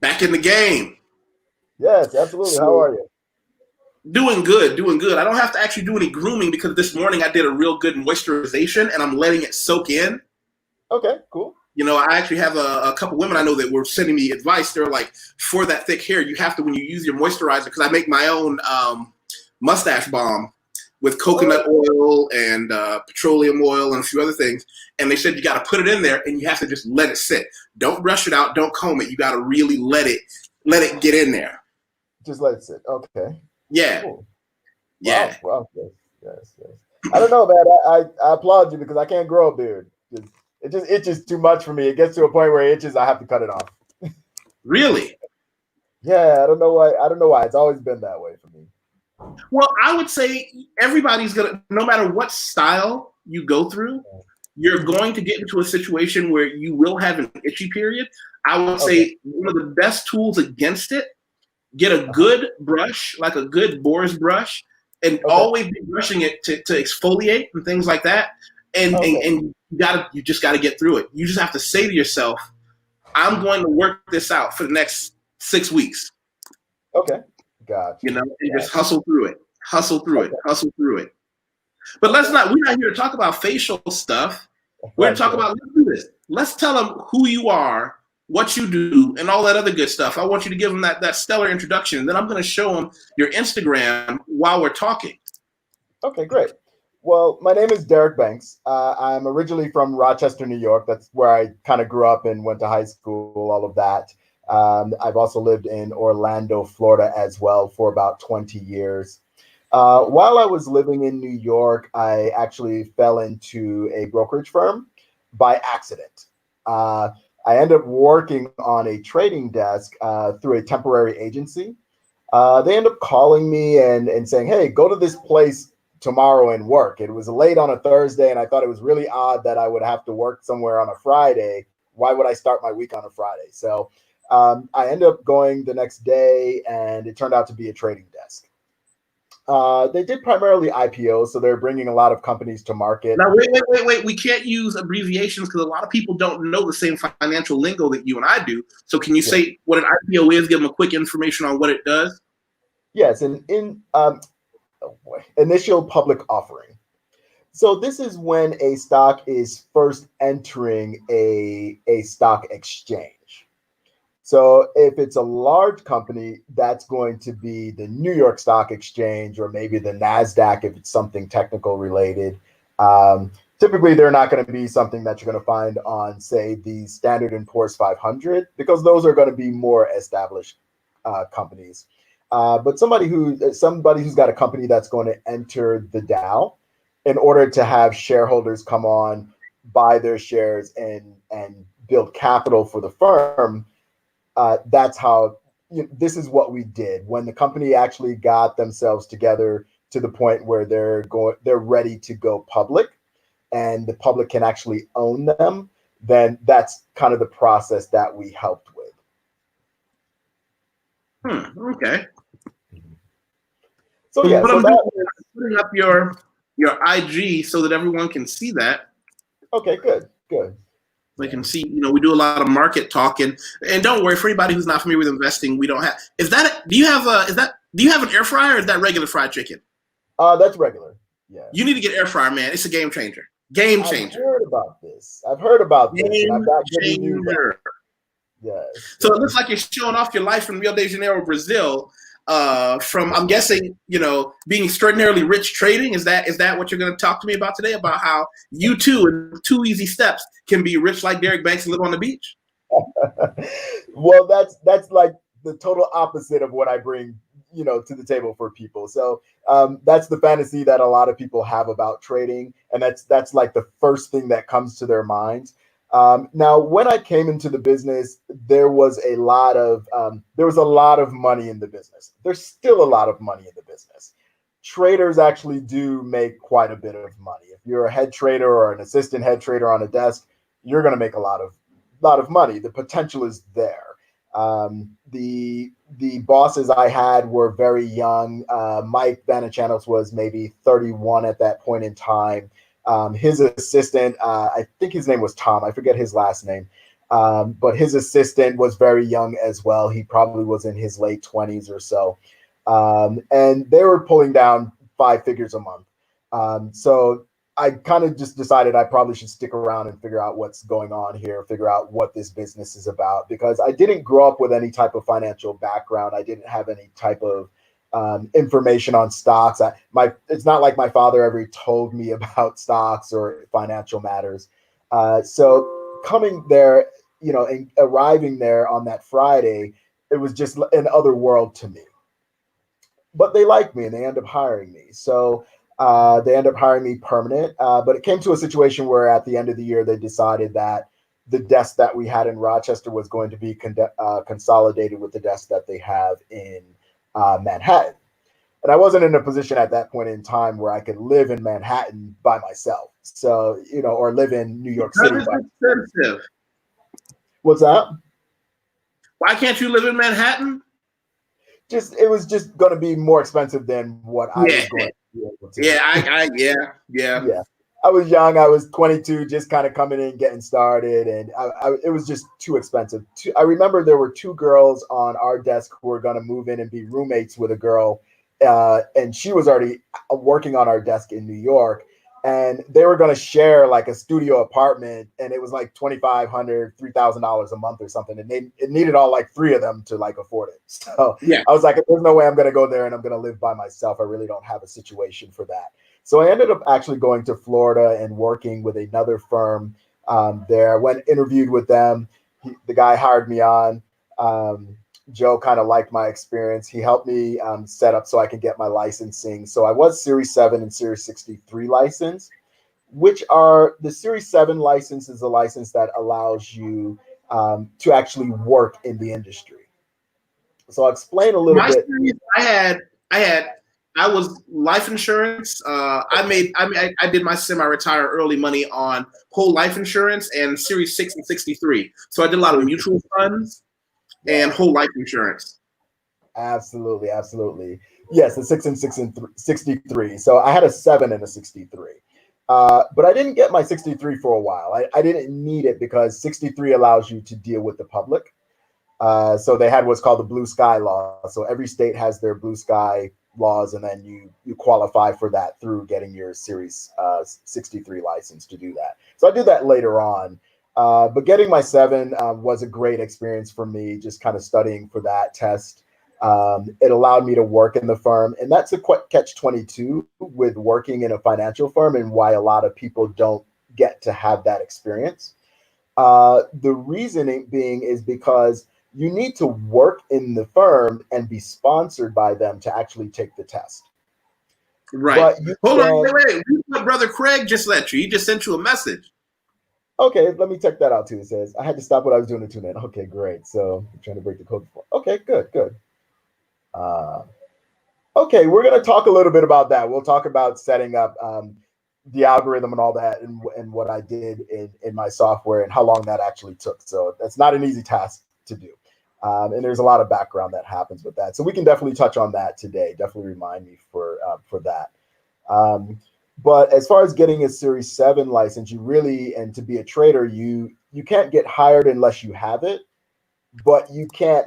Back in the game. Yes, absolutely. How So are you? doing good, doing good. I don't have to actually do any grooming because this morning I did a real good moisturization and I'm letting it soak in. Okay, cool. I actually have a couple women I know that were sending me advice. They're like, for that thick hair, you have to, when you use your moisturizer, because I make my own mustache balm with coconut Oh, oil and petroleum oil and a few other things. And they said you got to put it in there and you have to just let it sit. Don't brush it out. Don't comb it. You got to really let it get in there. just let it sit. Okay, Yeah, cool. yeah. Wow, wow. Yes, yes, yes. I don't know, man. I applaud you because I can't grow a beard. It just itches too much for me. It gets to a point where it itches, I have to cut it off. Really? Yeah, I don't know why. I don't know why. It's always been that way for me. Well, I would say everybody's gonna, no matter what style you go through, you're going to get into a situation where you will have an itchy period. I would Okay. say one of the best tools against it, get a Uh-huh. good brush, like a good Boar's brush, and Okay. always be brushing it to exfoliate and things like that. Okay. And you just gotta get through it. You just have to say to yourself, I'm going to work this out for the next 6 weeks, Okay. Gotcha. and just Gotcha. hustle through it, hustle through it, Okay. hustle through it. But Okay. we're not here to talk about facial stuff. We're to Right. talk Sure. about, let's do this. Let's tell them who you are, what you do, and all that other good stuff. I want you to give them that stellar introduction. And then I'm going to show them your Instagram while we're talking. Okay. Great. Well, my name is Derek Banks. I'm originally from Rochester, New York. That's where I kind of grew up and went to high school, all of that. I've also lived in Orlando, Florida as well for about 20 years. While I was living in New York, I actually fell into a brokerage firm by accident. Uh, I ended up working on a trading desk through a temporary agency. They ended up calling me and saying, "Hey, go to this place tomorrow and work." It was late on a Thursday, and I thought it was really odd that I would have to work somewhere on a Friday. Why would I start my week on a Friday? So I ended up going the next day, and it turned out to be a trading desk. They did primarily IPOs, so they're bringing a lot of companies to market. Now, wait. We can't use abbreviations because a lot of people don't know the same financial lingo that you and I do. So can you Yeah. say what an IPO is? Give them a quick information on what it does. Yes, and in oh boy, initial public offering. So this is when a stock is first entering a stock exchange. So if it's a large company, that's going to be the New York Stock Exchange or maybe the NASDAQ if it's something technical related. Um, Typically, they're not going to be something that you're going to find on, say, the Standard and Poor's 500 because those are going to be more established companies. But somebody who's got a company that's going to enter the Dow in order to have shareholders come on, buy their shares, and build capital for the firm. That's how this is what we did when the company actually got themselves together to the point where they're ready to go public and the public can actually own them. Then that's kind of the process that we helped with. Okay. So So yeah, what so I'm doing that is is putting up your IG so that everyone can see that. okay. Good, good. They can Yeah. see, we do a lot of market talking. And don't worry, for anybody who's not familiar with investing, we don't have. Do you have an air fryer or is that regular fried chicken? That's regular. Yeah. You need to get air fryer, man. It's a game changer. Game I've changer. heard about this. I've heard about this, and I've Game got good reviews on changer. it. Yes, So it looks yes. like you're showing off your life in Rio de Janeiro, Brazil. From I'm guessing, being extraordinarily rich trading. Is that what you're going to talk to me about today? About how you too, in 2 easy steps, can be rich like Derek Banks and live on the beach? Well, that's like the total opposite of what I bring, to the table for people. So that's the fantasy that a lot of people have about trading, and that's like the first thing that comes to their minds. Now, when I came into the business, there was a lot of money in the business. There's still a lot of money in the business. Traders actually do make quite a bit of money. If you're a head trader or an assistant head trader on a desk, you're going to make a lot of money. The potential is there. The bosses I had were very young. Mike Banachanos was maybe 31 at that point in time. His assistant, I think his name was Tom. I forget his last name. But his assistant was very young as well. He probably was in his late 20s or so. And they were pulling down 5 figures a month. So I kind of just decided I probably should stick around and figure out what's going on here, figure out what this business is about, because I didn't grow up with any type of financial background. I didn't have any type of information on stocks. It's not like my father ever told me about stocks or financial matters. So coming there, and arriving there on that Friday, it was just an other world to me. But they liked me and they ended up hiring me. So they ended up hiring me permanent. But it came to a situation where at the end of the year, they decided that the desk that we had in Rochester was going to be consolidated with the desk that they have in Manhattan. And I wasn't in a position at that point in time where I could live in Manhattan by myself. So, or live in New York City. Expensive. What's that? Why can't you live in Manhattan? It was just going to be more expensive than what I was going to be able to. Yeah. I was young. I was 22, just kind of coming in, getting started, and it was just too expensive. I remember there were 2 girls on our desk who were going to move in and be roommates with a girl, and she was already working on our desk in New York, and they were going to share like a studio apartment, and it was like $2,500, $3,000 a month or something, and it needed all like 3 of them to like afford it. So yeah. I was like, there's no way I'm going to go there and I'm going to live by myself. I really don't have a situation for that. So I ended up actually going to Florida and working with another firm there. I went interviewed with them. The guy hired me on. Joe kind of liked my experience. He helped me set up so I could get my licensing. So I was Series 7 and Series 63 licensed, which are the Series 7 license is a license that allows you to actually work in the industry. So I'll explain a little bit. Series, I was life insurance. I did my semi-retire early money on whole life insurance and Series 6 and 63. So I did a lot of mutual funds and whole life insurance. Absolutely. Yes, the 6 and 63. So I had a 7 and a 63. But I didn't get my 63 for a while. I didn't need it because 63 allows you to deal with the public. So they had what's called the blue sky law. So every state has their blue sky laws, and then you qualify for that through getting your Series 63 license to do that. So I did that later on. But getting my 7 was a great experience for me, just kind of studying for that test. It allowed me to work in the firm, and that's a catch-22 with working in a financial firm and why a lot of people don't get to have that experience. The reasoning being is because you need to work in the firm and be sponsored by them to actually take the test. Right. Hold on, wait. My brother Craig just let you. He just sent you a message. Okay, let me check that out too. It says, I had to stop what I was doing to tune in. Okay, great. So I'm trying to break the code before. Okay, good. Okay, we're going to talk a little bit about that. We'll talk about setting up the algorithm and all that and what I did in my software and how long that actually took. So that's not an easy task to do. And there's a lot of background that happens with that. So we can definitely touch on that today. Definitely remind me for that. But as far as getting a Series 7 license, and to be a trader, you can't get hired unless you have it, but you can't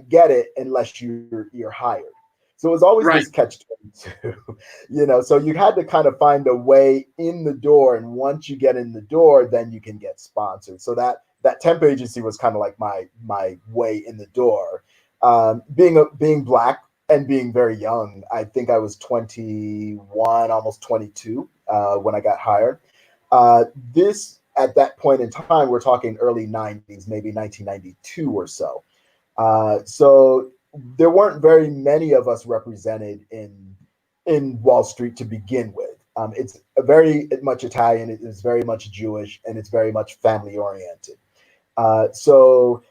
get it unless you're hired. So it's always this catch-22, so you had to kind of find a way in the door. And once you get in the door, then you can get sponsored. So that temp agency was kind of like my way in the door. Being Black and being very young, I think I was 21, almost 22 when I got hired. At that point in time, we're talking early 90s, maybe 1992 or so. So there weren't very many of us represented in Wall Street to begin with. It's very much Italian, it is very much Jewish, and it's very much family oriented. So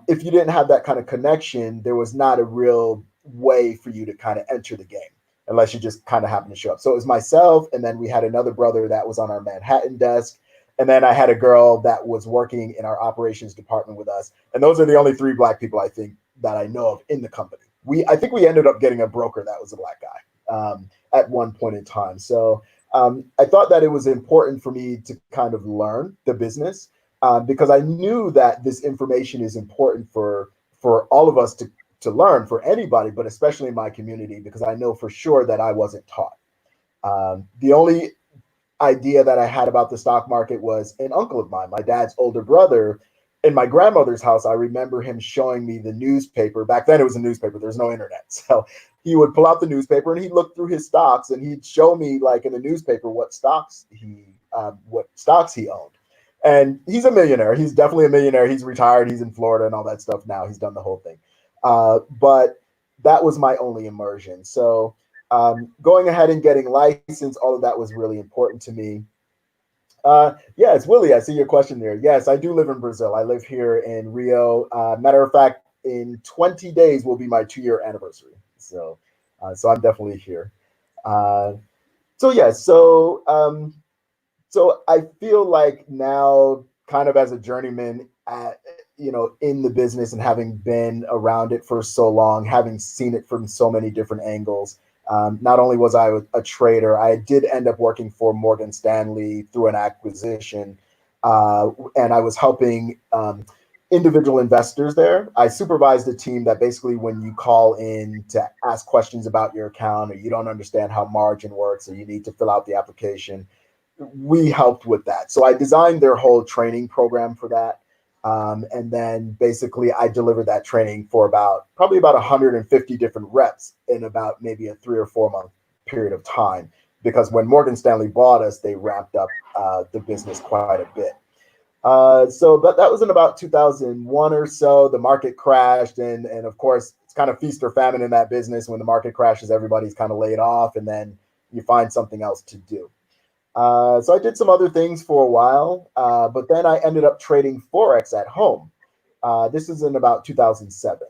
if you didn't have that kind of connection, there was not a real way for you to kind of enter the game unless you just kind of happened to show up. So it was myself, and then we had another brother that was on our Manhattan desk. And then I had a girl that was working in our operations department with us. And those are the only 3 Black people I think that I know of in the company. I think we ended up getting a broker that was a Black guy at one point in time. So I thought that it was important for me to kind of learn the business. because I knew that this information is important for all of us to learn, for anybody, but especially in my community, because I know for sure that I wasn't taught. The only idea that I had about the stock market was an uncle of mine, my dad's older brother. In my grandmother's house, I remember him showing me the newspaper. Back then it was a newspaper, there's no internet. So he would pull out the newspaper and he'd look through his stocks and he'd show me, like in the newspaper, what stocks he owned. And he's a millionaire. He's definitely a millionaire. He's retired. He's in Florida and all that stuff now. He's done the whole thing. But that was my only immersion. So going ahead and getting licensed, all of that was really important to me. Yes, Willie, I see your question there. Yes, I do live in Brazil. I live here in Rio. Matter of fact, in 20 days will be my 2-year anniversary. So I'm definitely here. So I feel like now, kind of as a journeyman, in the business and having been around it for so long, having seen it from so many different angles. Not only was I a trader, I did end up working for Morgan Stanley through an acquisition, and I was helping individual investors there. I supervised a team that basically, when you call in to ask questions about your account, or you don't understand how margin works, or you need to fill out the application, we helped with that. So I designed their whole training program for that. And then basically I delivered that training for probably about 150 different reps in about maybe a 3 or 4 month period of time, because when Morgan Stanley bought us, they ramped up the business quite a bit. But that was in about 2001 or so. The market crashed, and of course it's kind of feast or famine in that business. When the market crashes, everybody's kind of laid off, and then you find something else to do. So I did some other things for a while, but then I ended up trading Forex at home. This is in about 2007.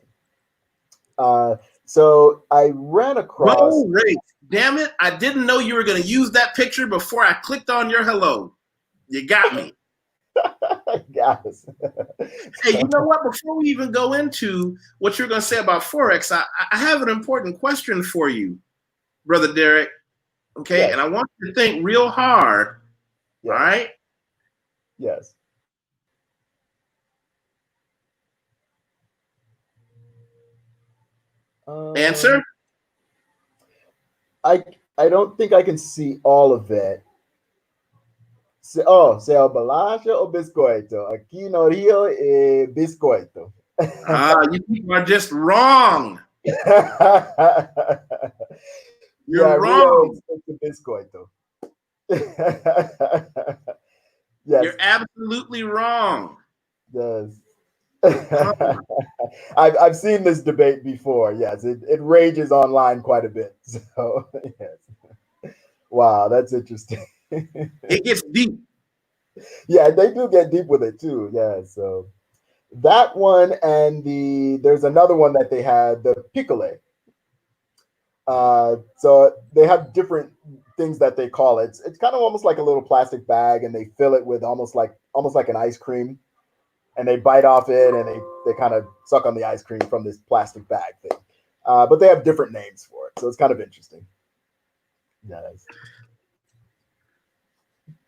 So I ran across... Whoa, Ray, damn it. I didn't know you were going to use that picture before I clicked on your hello. You got me. Yes. Hey, you know what? Before we even go into what you're going to say about Forex, I have an important question for you, Brother Derek. Okay, yes. And I want you to think real hard. Yes. All right? Yes. Answer? I don't think I can see all of it. Se o bolacha o biscoito? Aqui no Rio é biscoito. You people are just wrong. You're wrong. It's a biscoito. Yes. You're absolutely wrong. Yes. I've seen this debate before. Yes, it rages online quite a bit. So yes. Wow, that's interesting. It gets deep. Yeah, they do get deep with it too. Yeah, so that one, and there's another one that they had, the piccole. So they have different things that they call it. It's kind of almost like a little plastic bag, and they fill it with almost like an ice cream, and they bite off it, and they kind of suck on the ice cream from this plastic bag thing. But they have different names for it, so it's kind of interesting. Yes.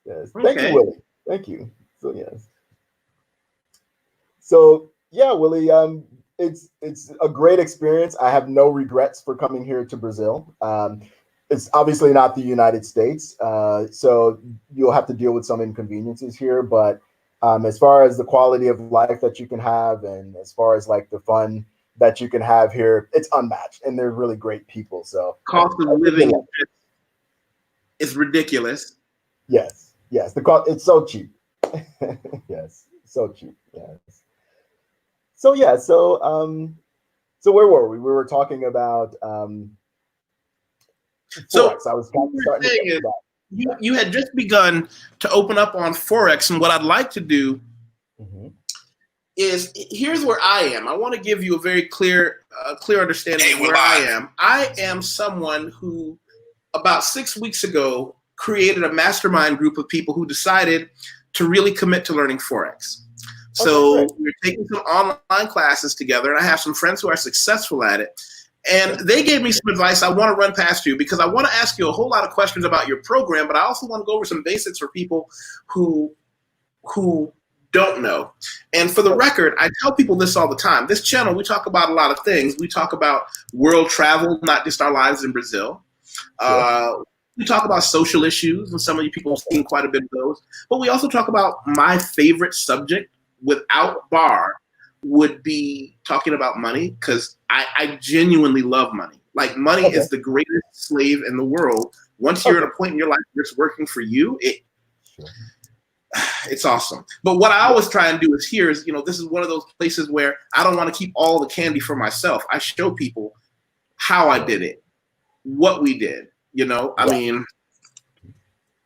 Yes. Okay. Thank you, Willie. Thank you. So yes. So yeah, Willie. It's a great experience. I have no regrets for coming here to Brazil. It's obviously not the United States, so you'll have to deal with some inconveniences here. But as far as the quality of life that you can have, and as far as like the fun that you can have here, it's unmatched, and they're really great people. So cost of living is ridiculous. Yes, yes. The cost, it's so cheap. Yes, so cheap. Yes. So yeah, so where were we? We were talking about Forex. I was starting to talk about. You had just begun to open up on Forex, and what I'd like to do is, here's where I am. I want to give you a very clear understanding of where I am. I am someone who, about 6 weeks ago, created a mastermind group of people who decided to really commit to learning Forex. So we're taking some online classes together, and I have some friends who are successful at it. And they gave me some advice I want to run past you, because I want to ask you a whole lot of questions about your program, but I also want to go over some basics for people who don't know. And for the record, I tell people this all the time. This channel, we talk about a lot of things. We talk about world travel, not just our lives in Brazil. We talk about social issues, and some of you people have seen quite a bit of those. But we also talk about my favorite subject, without bar, would be talking about money, because I genuinely love money. Like, money is the greatest slave in the world. Once you're at a point in your life where it's working for you, it's awesome. But what I always try and do is this is one of those places where I don't want to keep all the candy for myself. I show people how I did it, what we did.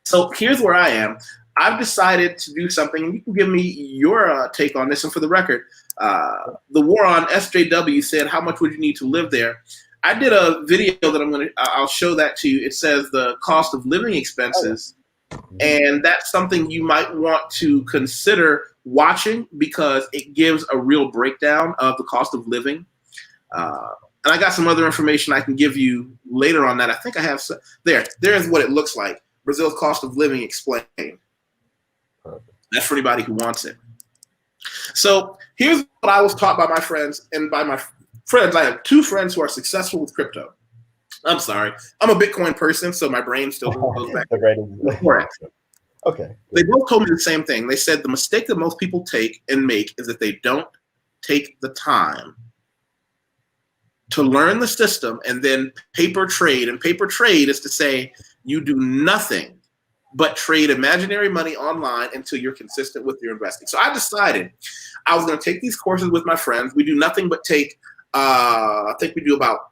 So here's where I am. I've decided to do something, and you can give me your take on this. And for the record, the war on SJW said, how much would you need to live there? I did a video that I'll show that to you. It says the cost of living expenses. And that's something you might want to consider watching, because it gives a real breakdown of the cost of living. And I got some other information I can give you later on that. I think I have there's what it looks like. Brazil's cost of living explained. That's for anybody who wants it. So here's what I was taught by my friends. And by my friends, I have two friends who are successful with crypto. I'm sorry. I'm a Bitcoin person, so my brain still goes back to Forex. Okay. They both told me the same thing. They said the mistake that most people take and make is that they don't take the time to learn the system and then paper trade. And paper trade is to say you do nothing but trade imaginary money online until you're consistent with your investing. So I decided I was going to take these courses with my friends. We do nothing but take, I think we do about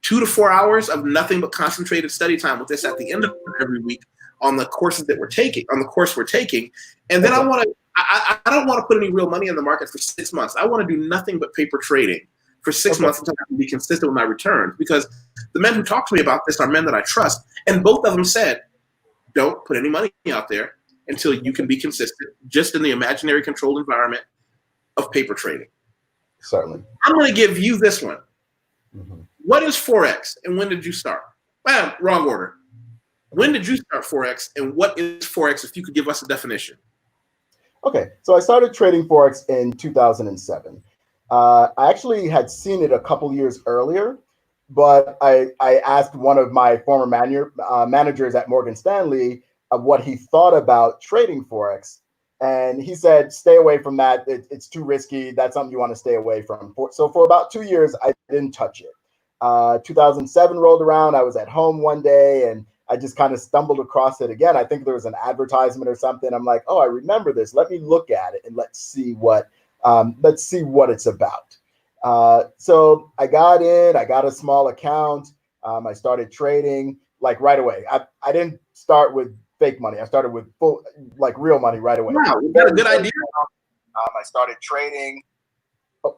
2 to 4 hours of nothing but concentrated study time with this at the end of every week on the courses that we're taking, on the course we're taking. And then I don't want to put any real money in the market for 6 months. I want to do nothing but paper trading for 6 months until I can be consistent with my returns, because the men who talk to me about this are men that I trust. And both of them said, don't put any money out there until you can be consistent just in the imaginary controlled environment of paper trading. Certainly. I'm going to give you this one. What is Forex and when did you start? Wrong order. When did you start Forex and what is Forex, if you could give us a definition? Okay, so I started trading Forex in 2007. I actually had seen it a couple years earlier, but I asked one of my former managers at Morgan Stanley what he thought about trading Forex. And he said, stay away from that. It's too risky. That's something you want to stay away from. So for about 2 years, I didn't touch it. 2007 rolled around. I was at home one day and I just kind of stumbled across it again. I think there was an advertisement or something. I'm like, oh, I remember this. Let me look at it and let's see what it's about. So I got in, I got a small account. I started trading like right away. I didn't start with fake money. I started with real money right away. Wow, is that a good idea? I started trading. Oh,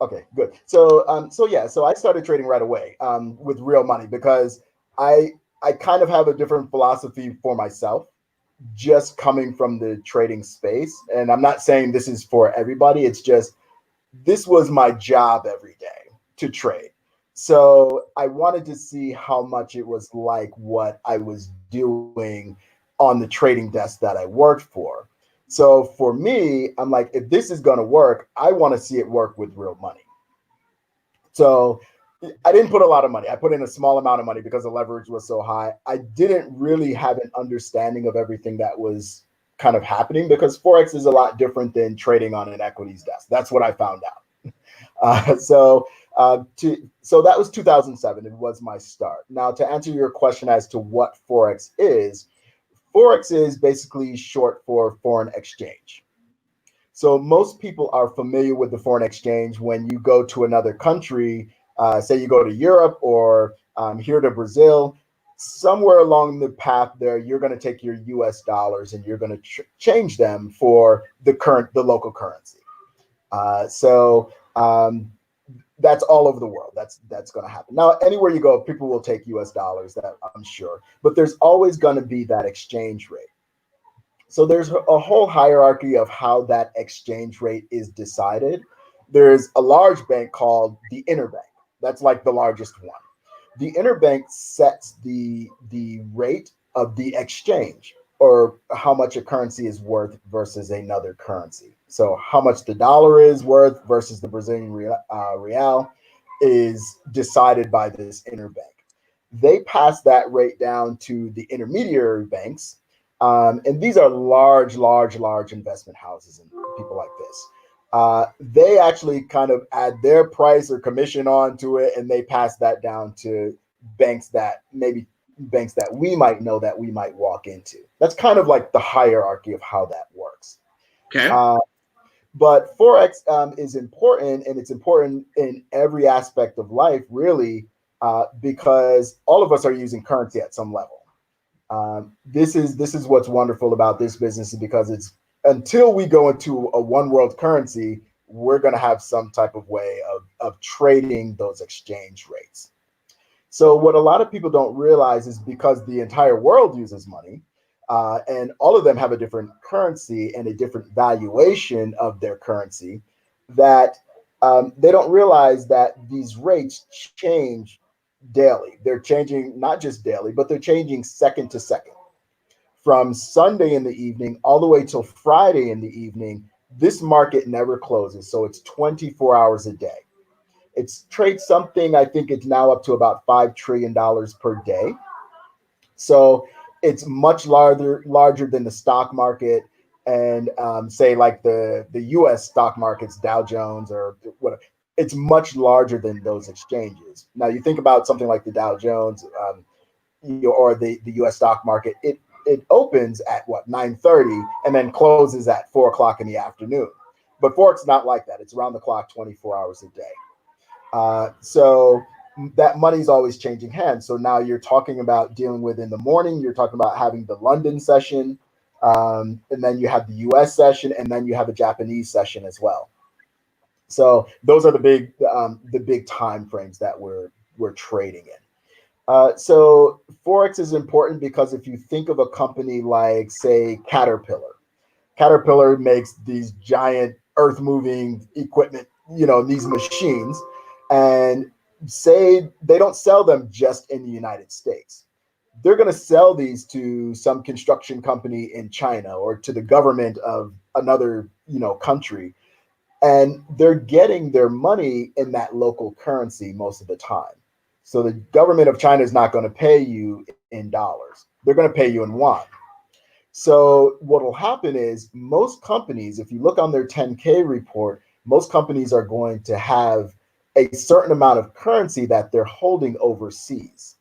okay, good. So I started trading right away with real money, because I kind of have a different philosophy for myself, just coming from the trading space. And I'm not saying this is for everybody. It's just, this was my job every day to trade. So I wanted to see how much it was like what I was doing on the trading desk that I worked for. So for me, I'm like, if this is going to work, I want to see it work with real money. So I didn't put a lot of money. I put in a small amount of money because the leverage was so high. I didn't really have an understanding of everything that was kind of happening, because Forex is a lot different than trading on an equities desk. That's what I found out. So that was 2007. It was my start. Now, to answer your question as to what Forex is basically short for foreign exchange. So most people are familiar with the foreign exchange when you go to another country. Say you go to Europe or here to Brazil, somewhere along the path there, you're going to take your US dollars and you're going to change them for the local currency. That's all over the world. That's going to happen. Now, anywhere you go, people will take US dollars, that I'm sure, but there's always going to be that exchange rate. So there's a whole hierarchy of how that exchange rate is decided. There's a large bank called the interbank. That's like the largest one. The interbank sets the rate of the exchange. or how much a currency is worth versus another currency. So how much the dollar is worth versus the Brazilian real is decided by this interbank. They pass that rate down to the intermediary banks. And these are large investment houses and people like this. They actually kind of add their price or commission onto it, and they pass that down to banks that we might know, that we might walk into. That's kind of like the hierarchy of how that works. Okay. But Forex is important, and it's important in every aspect of life, really, because all of us are using currency at some level. This is what's wonderful about this business, is because it's, until we go into a one world currency, we're going to have some type of way of trading those exchange rates. So what a lot of people don't realize is, because the entire world uses money, and all of them have a different currency and a different valuation of their currency, that they don't realize that these rates change daily. They're changing not just daily, but they're changing second to second. From Sunday in the evening all the way till Friday in the evening, this market never closes. So it's 24 hours a day. It's trades something, I think it's now up to about $5 trillion per day. So it's much larger than the stock market, and say like the US stock markets, Dow Jones or whatever. It's much larger than those exchanges. Now you think about something like the Dow Jones or the US stock market, it opens at what, 9:30 and then closes at 4 o'clock in the afternoon. But Forex not like that. It's around the clock, 24 hours a day. So that money's always changing hands. So now you're talking about dealing with, in the morning, you're talking about having the London session, and then you have the US session, and then you have a Japanese session as well. So those are the big time frames that we're trading in. So Forex is important because if you think of a company like, say, Caterpillar makes these giant earth moving equipment, these machines, and say they don't sell them just in the United States. They're going to sell these to some construction company in China or to the government of another, country. And they're getting their money in that local currency most of the time. So the government of China is not going to pay you in dollars. They're going to pay you in yuan. So what will happen is, most companies, if you look on their 10K report, most companies are going to have a certain amount of currency that they're holding overseas.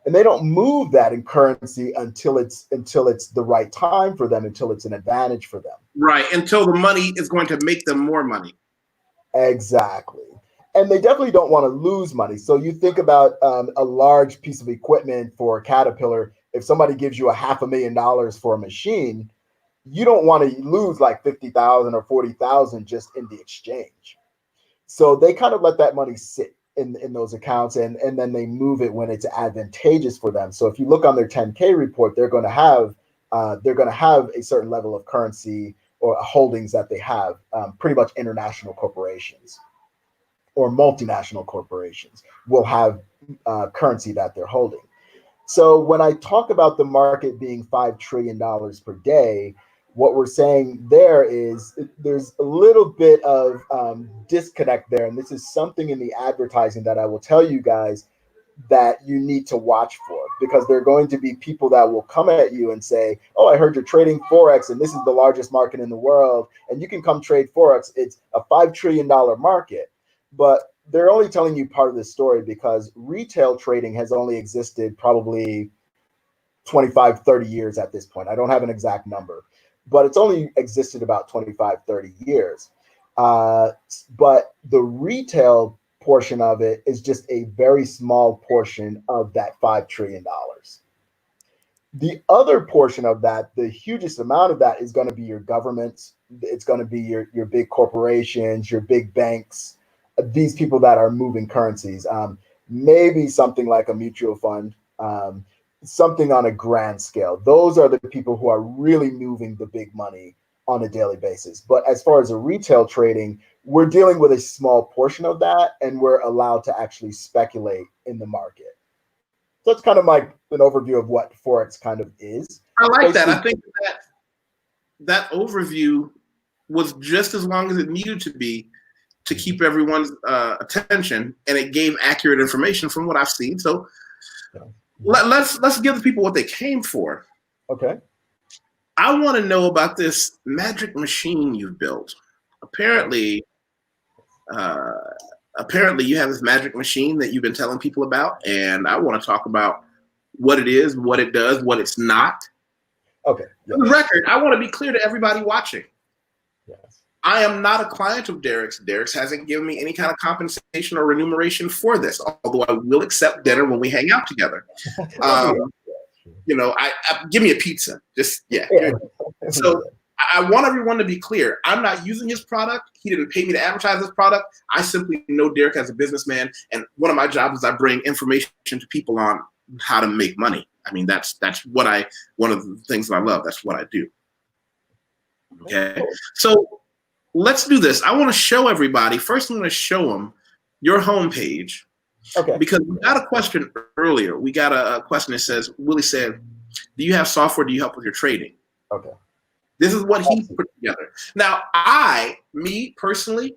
And they don't move that in currency until it's the right time for them, until it's an advantage for them. Right, until the money is going to make them more money. Exactly. And they definitely don't want to lose money. So you think about a large piece of equipment for Caterpillar. If somebody gives you $500,000 for a machine, you don't want to lose like 50,000 or 40,000 just in the exchange. So they kind of let that money sit in those accounts, and then they move it when it's advantageous for them. So if you look on their 10K report, they're going to have a certain level of currency or holdings that they have. Pretty much international corporations or multinational corporations will have currency that they're holding. So when I talk about the market being $5 trillion per day, what we're saying there is there's a little bit of disconnect there. And this is something in the advertising that I will tell you guys that you need to watch for, because there are going to be people that will come at you and say, oh, I heard you're trading Forex and this is the largest market in the world and you can come trade Forex. It's a $5 trillion market. But they're only telling you part of the story, because retail trading has only existed probably 25, 30 years at this point. I don't have an exact number, but it's only existed about 25, 30 years. But the retail portion of it is just a very small portion of that $5 trillion. The other portion of that, the hugest amount of that, is going to be your governments. It's going to be your big corporations, your big banks, these people that are moving currencies. Maybe something like a mutual fund, something on a grand scale. Those are the people who are really moving the big money on a daily basis. But as far as a retail trading, we're dealing with a small portion of that, and we're allowed to actually speculate in the market. So that's kind of like an overview of what Forex kind of is. I like that. basically, I think that overview was just as long as it needed to be to keep everyone's attention, and it gave accurate information from what I've seen. So let's give the people what they came for. okay. I want to know about this magic machine you've built. Apparently, you have this magic machine that you've been telling people about, and I want to talk about what it is, what it does, what it's not. Okay. For the record, I want to be clear to everybody watching. Yes. I am not a client of Derek's. Derek's hasn't given me any kind of compensation or remuneration for this, although I will accept dinner when we hang out together. Give me a pizza. So I want everyone to be clear. I'm not using his product. He didn't pay me to advertise this product. I simply know Derek as a businessman, and one of my jobs is I bring information to people on how to make money. I mean, that's one of the things that I love. That's what I do. Okay, so let's do this. I want to show everybody. First, I'm going to show them your homepage. Okay. Because we got a question earlier. We got a question that says, Willie said, do you have software? Do you help with your trading? Okay. This is what he put together. Now, me personally,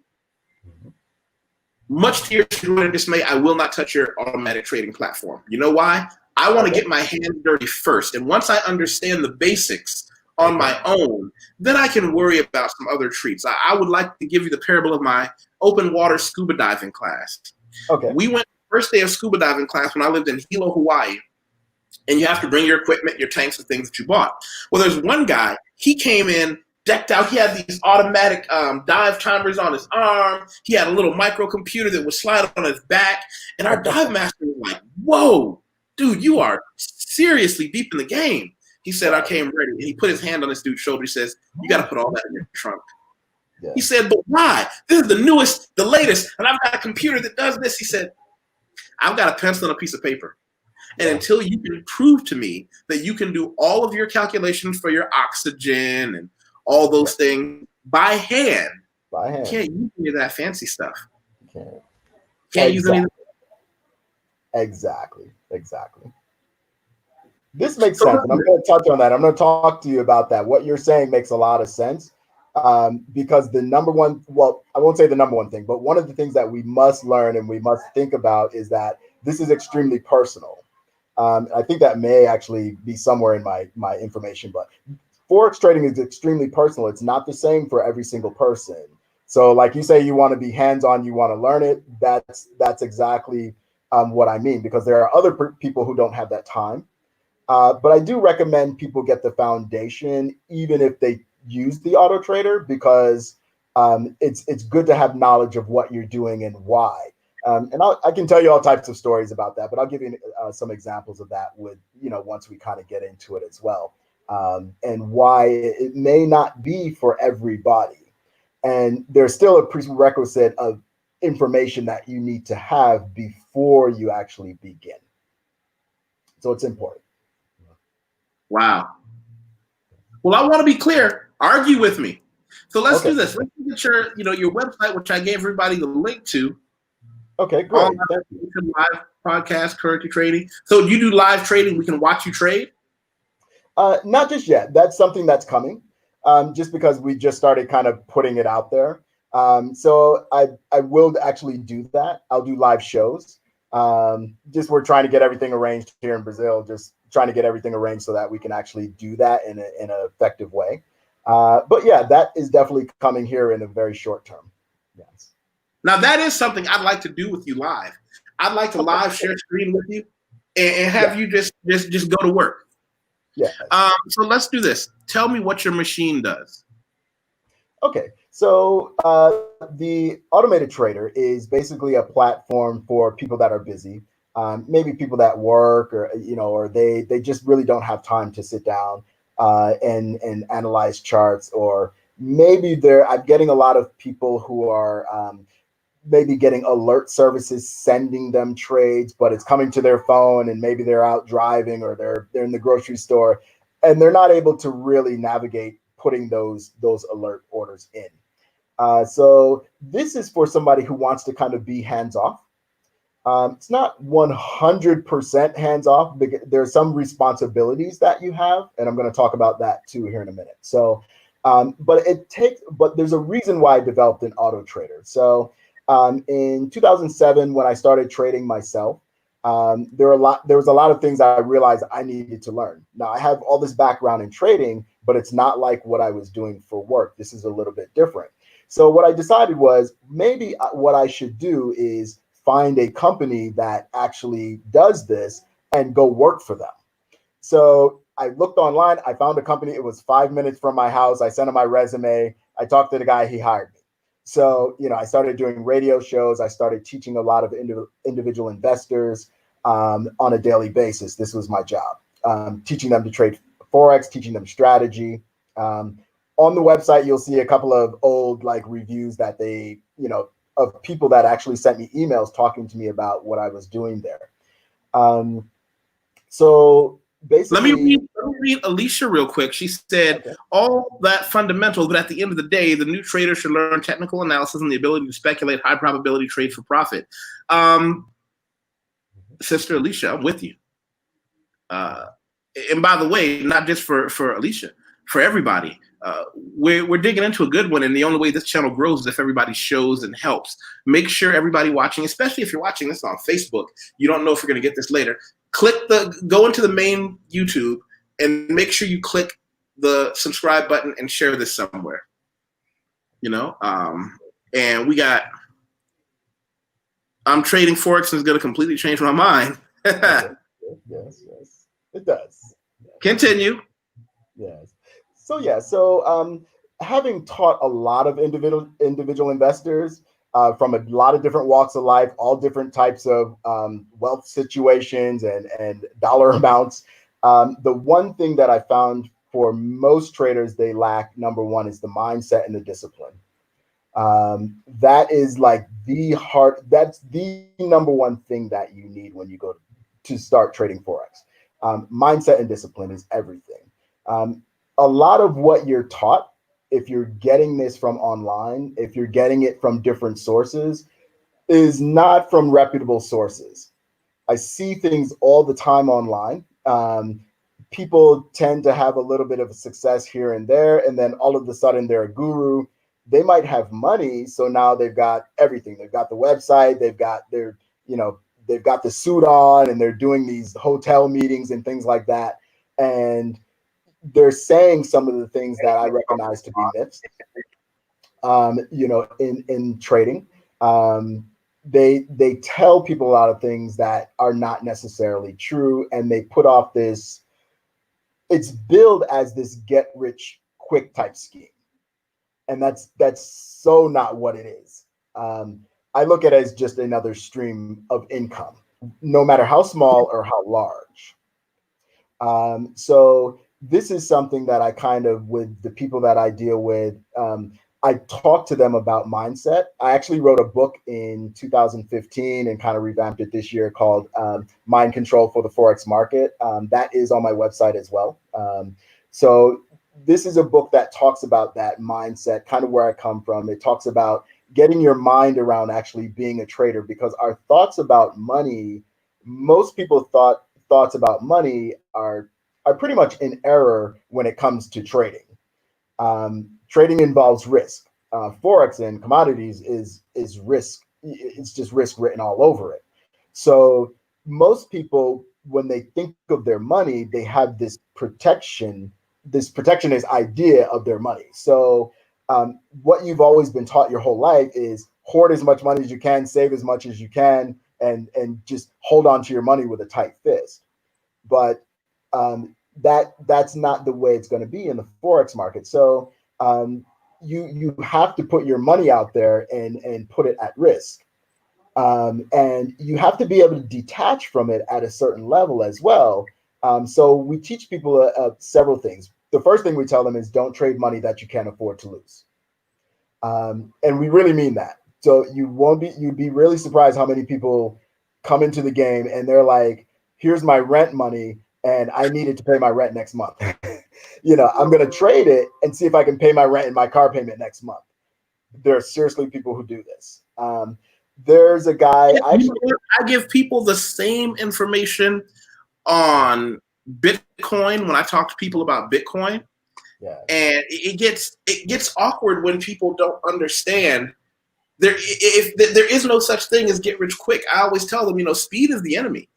much to your chagrin and dismay, I will not touch your automatic trading platform. You know why? I want to get my hands dirty first. And once I understand the basics on my own, then I can worry about some other treats. I would like to give you the parable of my open water scuba diving class. Okay. We went first day of scuba diving class when I lived in Hilo, Hawaii, and you have to bring your equipment, your tanks, and things that you bought. Well, there's one guy, he came in decked out. He had these automatic dive timers on his arm. He had a little microcomputer that would slide on his back. And our dive master was like, whoa, dude, you are seriously deep in the game. He said, I came ready. And he put his hand on this dude's shoulder. He says, you got to put all that in your trunk. Yeah. He said, but why? This is the newest, the latest, and I've got a computer that does this. He said, I've got a pencil and a piece of paper. And until you can prove to me that you can do all of your calculations for your oxygen and all those things by hand, you can't use any of that fancy stuff. Can't use any of that. Exactly. This makes sense, and I'm going to touch on that. I'm going to talk to you about that. What you're saying makes a lot of sense. Because the number one, well, I won't say the number one thing, but one of the things that we must learn and we must think about is that this is extremely personal. I think that may actually be somewhere in my information, but Forex trading is extremely personal. It's not the same for every single person. So like you say, you want to be hands-on, you want to learn it. That's exactly what I mean, because there are other people who don't have that time. But I do recommend people get the foundation, even if they use the auto trader, because it's good to have knowledge of what you're doing and why. And I can tell you all types of stories about that, but I'll give you some examples of that once we kind of get into it as well, and why it may not be for everybody. And there's still a prerequisite of information that you need to have before you actually begin. So it's important. Wow. Well, I want to be clear. Argue with me. So let's do this. Let's get your website, which I gave everybody the link to. Okay, great. Live podcast, currency trading. So you do live trading. We can watch you trade? Not just yet. That's something that's coming. Just because we just started kind of putting it out there. So I will actually do that. I'll do live shows. Just we're trying to get everything arranged here in Brazil. Just trying to get everything arranged so that we can actually do that in an effective way. But yeah, that is definitely coming here in a very short term. Yes. Now that is something I'd like to do with you live. I'd like to live share screen with you and have you just go to work. Yeah. So let's do this. Tell me what your machine does. Okay. So the automated trader is basically a platform for people that are busy. Maybe people that work or they just really don't have time to sit down and analyze charts, or maybe I'm getting a lot of people who are maybe getting alert services sending them trades, but it's coming to their phone, and maybe they're out driving or they're in the grocery store and they're not able to really navigate putting those alert orders in. So this is for somebody who wants to kind of be hands off. It's not 100% hands off. There are some responsibilities that you have, and I'm going to talk about that too here in a minute. So, but there's a reason why I developed an auto trader. So, in 2007, when I started trading myself, there was a lot of things I realized I needed to learn. Now I have all this background in trading, but it's not like what I was doing for work. This is a little bit different. So what I decided was maybe what I should do is find a company that actually does this and go work for them. So I looked online, I found a company. It was 5 minutes from my house. I sent him my resume. I talked to the guy, he hired me. So, I started doing radio shows. I started teaching a lot of individual investors on a daily basis. This was my job, teaching them to trade Forex, teaching them strategy. On the website, you'll see a couple of old reviews that they, of people that actually sent me emails talking to me about what I was doing there. So basically, let me read Alicia real quick. She said, okay, all that fundamental, but at the end of the day, the new trader should learn technical analysis and the ability to speculate high probability trade for profit. Sister Alicia, I'm with you. And by the way, not just for Alicia, for everybody. We're digging into a good one, and the only way this channel grows is if everybody shows and helps. Make sure everybody watching, especially if you're watching this on Facebook, you don't know if you're going to get this later. Go into the main YouTube and make sure you click the subscribe button and share this somewhere. And we got, I'm trading Forex and it's going to completely change my mind. Yes, it does. Continue. Yes. So having taught a lot of individual investors from a lot of different walks of life, all different types of wealth situations and dollar amounts, the one thing that I found for most traders they lack, number one, is the mindset and the discipline. That is that's the number one thing that you need when you go to start trading Forex. Mindset and discipline is everything. A lot of what you're taught, if you're getting this from online, if you're getting it from different sources, is not from reputable sources. I see things all the time online. People tend to have a little bit of success here and there, and then all of a sudden they're a guru. They might have money, so now they've got everything. They've got the website, they've got they've got the suit on, and they're doing these hotel meetings and things like that. And they're saying some of the things that I recognize to be myths. In trading, they tell people a lot of things that are not necessarily true, and they put off this. It's billed as this get rich quick type scheme, and that's so not what it is. I look at it as just another stream of income, no matter how small or how large. So this is something that I kind of, with the people that I deal with, I talk to them about mindset. I actually wrote a book in 2015 and kind of revamped it this year called Mind Control for the Forex Market. That is on my website as well. So this is a book that talks about that mindset, kind of where I come from. It talks about getting your mind around actually being a trader, because our thoughts about money, most people thoughts about money are pretty much in error when it comes to trading. Trading involves risk. Forex and commodities is risk. It's just risk written all over it. So most people, when they think of their money, they have this protectionist idea of their money. So what you've always been taught your whole life is hoard as much money as you can, save as much as you can, and just hold on to your money with a tight fist. But that's not the way it's going to be in the Forex market. So you have to put your money out there and put it at risk. And you have to be able to detach from it at a certain level as well. So we teach people several things. The first thing we tell them is don't trade money that you can't afford to lose. And we really mean that. So you'd be really surprised how many people come into the game and they're like, here's my rent money and I needed to pay my rent next month. I'm going to trade it and see if I can pay my rent and my car payment next month. There are seriously people who do this. There's a guy. I give people the same information on Bitcoin when I talk to people about Bitcoin. Yeah. And it gets awkward when people don't understand. There is no such thing as get rich quick. I always tell them, speed is the enemy.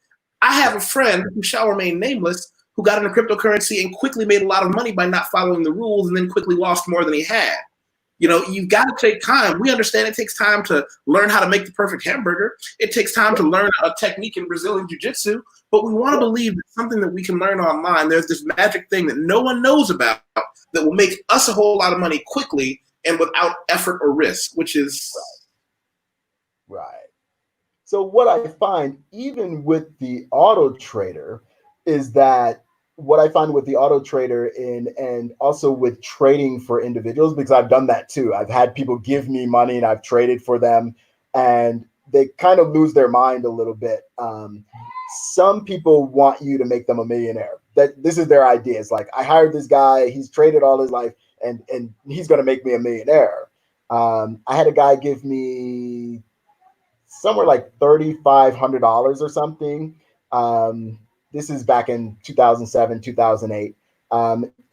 I have a friend who shall remain nameless who got into cryptocurrency and quickly made a lot of money by not following the rules and then quickly lost more than he had. You've got to take time. We understand it takes time to learn how to make the perfect hamburger. It takes time to learn a technique in Brazilian jiu-jitsu, but we want to believe that something that we can learn online, there's this magic thing that no one knows about that will make us a whole lot of money quickly and without effort or risk, which is... Right. So what I find, even with the auto trader, is that what I find with the auto trader and also with trading for individuals, because I've done that too. I've had people give me money and I've traded for them, and they kind of lose their mind a little bit. Some people want you to make them a millionaire. That this is their idea. It's like, I hired this guy, he's traded all his life, and he's going to make me a millionaire. I had a guy give me somewhere like $3,500 or something. This is back in 2007, 2008.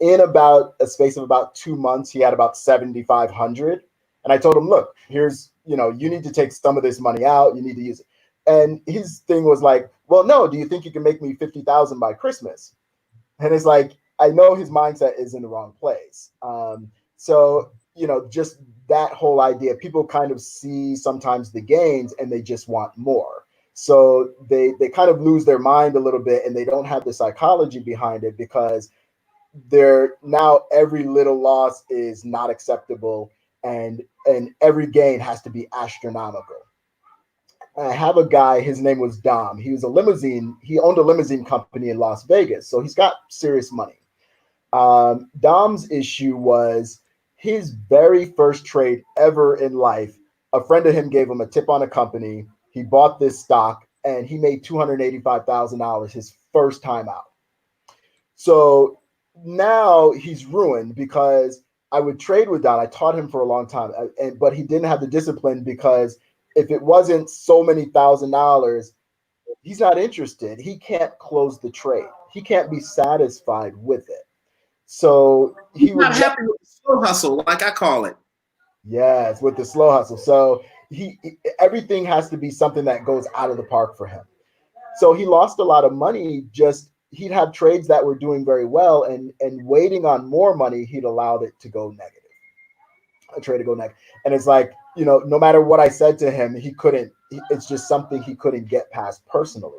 In about a space of about 2 months, he had about 7,500. And I told him, look, here's, you need to take some of this money out. You need to use it. And his thing was like, well, no, do you think you can make me 50,000 by Christmas? And it's like, I know his mindset is in the wrong place. So, just that whole idea, people kind of see sometimes the gains and they just want more. So they kind of lose their mind a little bit, and they don't have the psychology behind it, because they're now every little loss is not acceptable, and every gain has to be astronomical. I have a guy, his name was Dom. He owned a limousine company in Las Vegas. So he's got serious money. Dom's issue was his very first trade ever in life. A friend of him gave him a tip on a company. He bought this stock and he made $285,000 his first time out. So now he's ruined, because I would trade with Don. I taught him for a long time, but he didn't have the discipline, because if it wasn't so many $1,000s, he's not interested. He can't close the trade. He can't be satisfied with it. So he's not happy with the slow hustle, like I call it. Yes, with the slow hustle. So everything has to be something that goes out of the park for him. So he lost a lot of money. He'd have trades that were doing very well, and waiting on more money, he'd allowed it to go negative. A trade to go negative. And it's like, no matter what I said to him, he couldn't. It's just something he couldn't get past personally.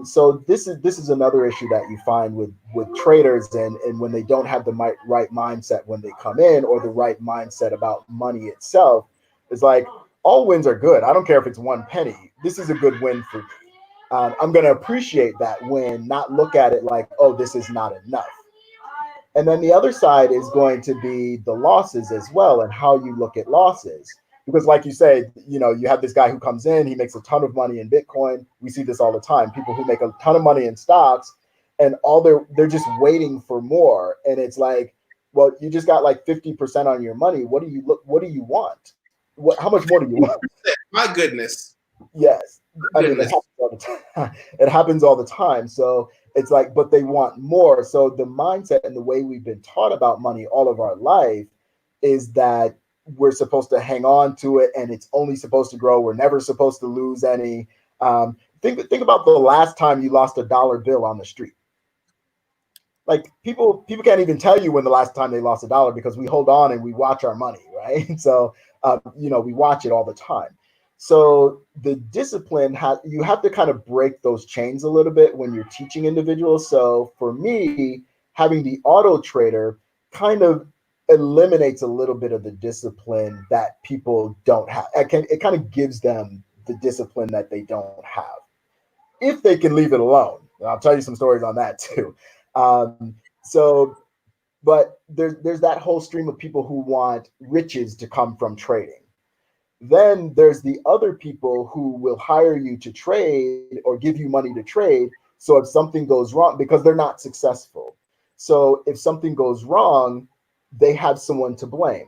So this is another issue that you find with traders, and when they don't have the right mindset when they come in, or the right mindset about money itself. It's like, all wins are good. I don't care if it's 1 penny. This is a good win for me. I'm going to appreciate that win, not look at it like, oh, this is not enough. And then the other side is going to be the losses as well, and how you look at losses. Because like you say, you have this guy who comes in, he makes a ton of money in Bitcoin. We see this all the time. People who make a ton of money in stocks, and they're just waiting for more. And it's like, well, you just got like 50% on your money. What do you want? How much more do you want? My goodness. Yes. I mean, it happens all the time. It happens all the time. So it's like, but they want more. So the mindset and the way we've been taught about money all of our life is that we're supposed to hang on to it, and it's only supposed to grow. We're never supposed to lose any. Think about the last time you lost a dollar bill on the street. Like people can't even tell you when the last time they lost a dollar, because we hold on and we watch our money, right? So we watch it all the time. So the discipline, you have to kind of break those chains a little bit when you're teaching individuals. So for me, having the auto trader kind of eliminates a little bit of the discipline that people don't have. It kind of gives them the discipline that they don't have, if they can leave it alone. And I'll tell you some stories on that too. But there's that whole stream of people who want riches to come from trading. Then there's the other people who will hire you to trade or give you money to trade. So if something goes wrong, because they're not successful. So if something goes wrong, they have someone to blame.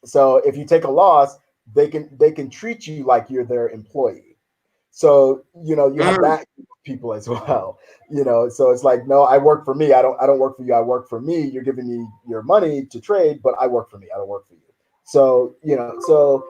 So if you take a loss, they can treat you like you're their employee. So, you know, you have that people as well, you know, so it's like, no, I work for me. I don't work for you. I work for me. You're giving me your money to trade, but I work for me. I don't work for you. So, you know, so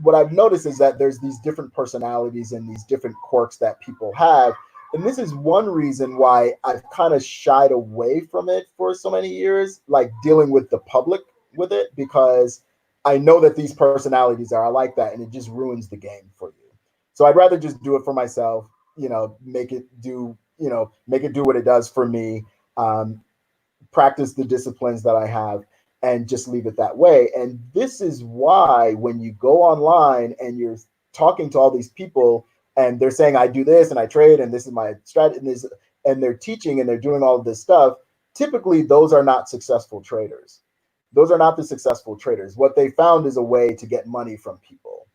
what I've noticed is that there's these different personalities and these different quirks that people have. And this is one reason why I've kind of shied away from it for so many years, like dealing with the public with it, because I know that these personalities are like that, and it just ruins the game for you. So I'd rather just do it for myself, you know, make it do what it does for me, practice the disciplines that I have, and just leave it that way. And this is why when you go online and you're talking to all these people and they're saying, I do this and I trade and this is my strategy, and they're teaching and they're doing all of this stuff, typically those are not successful traders. Those are not the successful traders. What they found is a way to get money from people.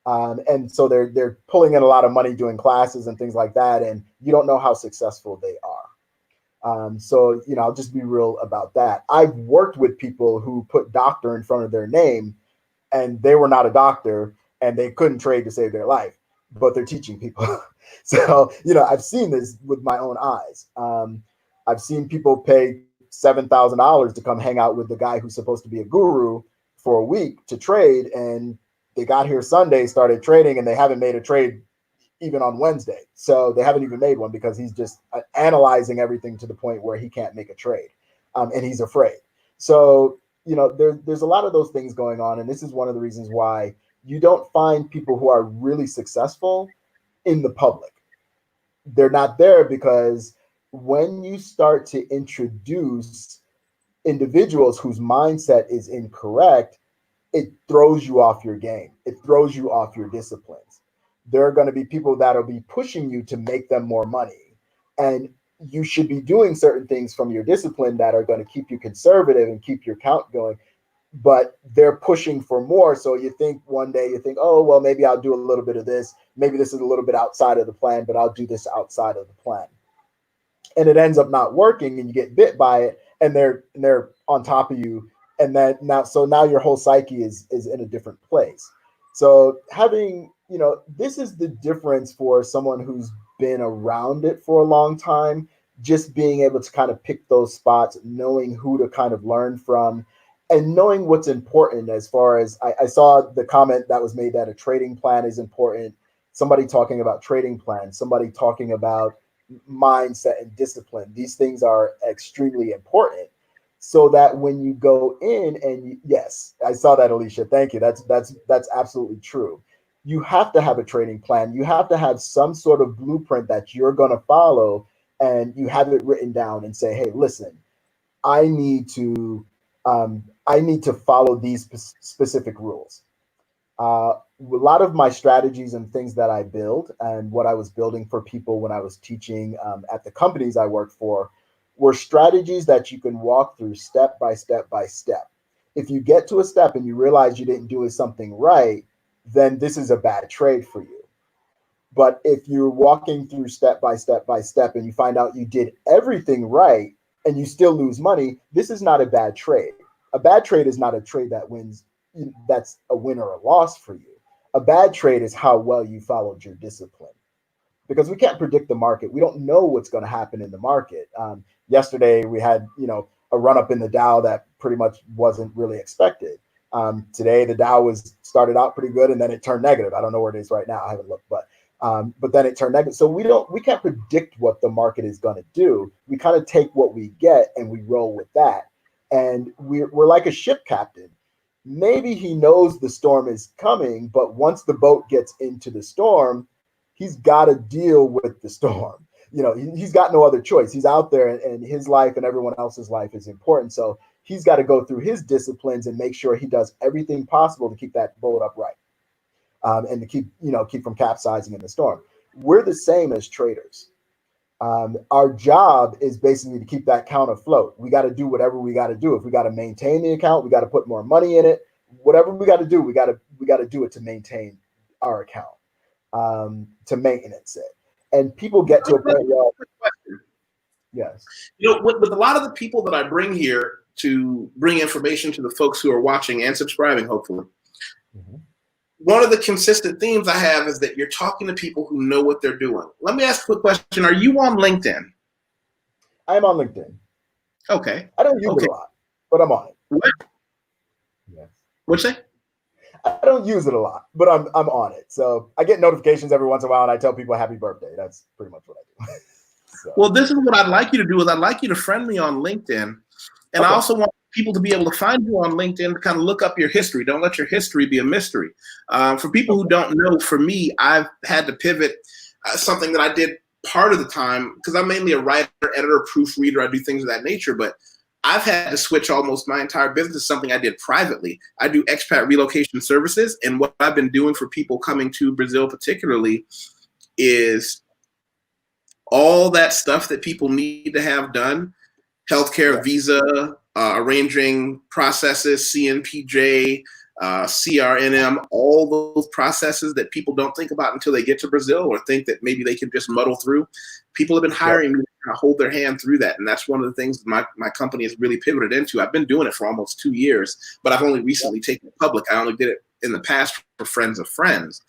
And so they're pulling in a lot of money doing classes and things like that, and you don't know how successful they are. So, you know, I'll just be real about that. I've worked with people who put doctor in front of their name, and they were not a doctor, and they couldn't trade to save their life, but they're teaching people. So, you know, I've seen this with my own eyes. I've seen people pay $7,000 to come hang out with the guy who's supposed to be a guru for a week to trade, and they got here Sunday, started trading, and they haven't made a trade even on Wednesday. So they haven't even made one because he's just analyzing everything to the point where he can't make a trade, and he's afraid. So, you know, there's a lot of those things going on. And this is one of the reasons why you don't find people who are really successful in the public. They're not there because when you start to introduce individuals whose mindset is incorrect, it throws you off your game. It throws you off your disciplines. There are going to be people that will be pushing you to make them more money. And you should be doing certain things from your discipline that are going to keep you conservative and keep your count going. But they're pushing for more. So you think one day, you think, oh, well, maybe I'll do a little bit of this. Maybe this is a little bit outside of the plan, but I'll do this outside of the plan. And it ends up not working, and you get bit by it, and they're on top of you. And then now your whole psyche is in a different place. So having, you know, this is the difference for someone who's been around it for a long time, just being able to kind of pick those spots, knowing who to kind of learn from, and knowing what's important. As far as I saw the comment that was made that a trading plan is important. Somebody talking about trading plans, somebody talking about mindset and discipline. These things are extremely important, so that when you go in and yes, I saw that, Alicia. Thank you. That's absolutely true. You have to have a trading plan. You have to have some sort of blueprint that you're going to follow, and you have it written down and say, hey, listen, I need to follow these specific rules. A lot of my strategies and things that I build and what I was building for people when I was teaching at the companies I worked for were strategies that you can walk through step by step by step. If you get to a step and you realize you didn't do something right, then this is a bad trade for you. But if you're walking through step by step by step and you find out you did everything right and you still lose money, this is not a bad trade. A bad trade is not a trade that wins. That's a win or a loss for you. A bad trade is how well you followed your discipline, because we can't predict the market. We don't know what's going to happen in the market. Yesterday we had, you know, a run up in the Dow that pretty much wasn't really expected. Today the Dow started out pretty good and then it turned negative. I don't know where it is right now. I haven't looked, but then it turned negative. So we can't predict what the market is going to do. We kind of take what we get and we roll with that. And we're like a ship captain. Maybe he knows the storm is coming, but once the boat gets into the storm, he's got to deal with the storm. You know, he's got no other choice. He's out there, and his life and everyone else's life is important. So he's got to go through his disciplines and make sure he does everything possible to keep that boat upright, and to keep from capsizing in the storm. We're the same as traders. Our job is basically to keep that account afloat. We got to do whatever we got to do. If we got to maintain the account, we got to put more money in it. Whatever we got to do, we got to do it to maintain our account, to maintenance it. And people get to a point where, yes, you know, with a lot of the people that I bring here to bring information to the folks who are watching and subscribing, hopefully, Mhm. One of the consistent themes I have is that you're talking to people who know what they're doing. Let me ask a quick question. Are you on LinkedIn? I'm on LinkedIn. Okay. I don't use it Okay. a lot, but I'm on it. What? Yes. What'd you say? I don't use it a lot, but I'm on it. So I get notifications every once in a while, and I tell people happy birthday. That's pretty much what I do. So, Well, this is what I'd like you to do is I'd like you to friend me on LinkedIn. And I okay. also want people to be able to find you on LinkedIn to kind of look up your history. Don't let your history be a mystery. For people who don't know, for me, I've had to pivot something that I did part of the time because I'm mainly a writer, editor, proofreader. I do things of that nature, but I've had to switch almost my entire business to something I did privately. I do expat relocation services, and what I've been doing for people coming to Brazil particularly is all that stuff that people need to have done, healthcare, Yeah. visa, arranging processes, CNPJ, CRNM, all those processes that people don't think about until they get to Brazil or think that maybe they can just muddle through. People have been hiring me to hold their hand through that. And that's one of the things my company has really pivoted into. I've been doing it for almost 2 years, but I've only recently taken it public. I only did it in the past for friends of friends.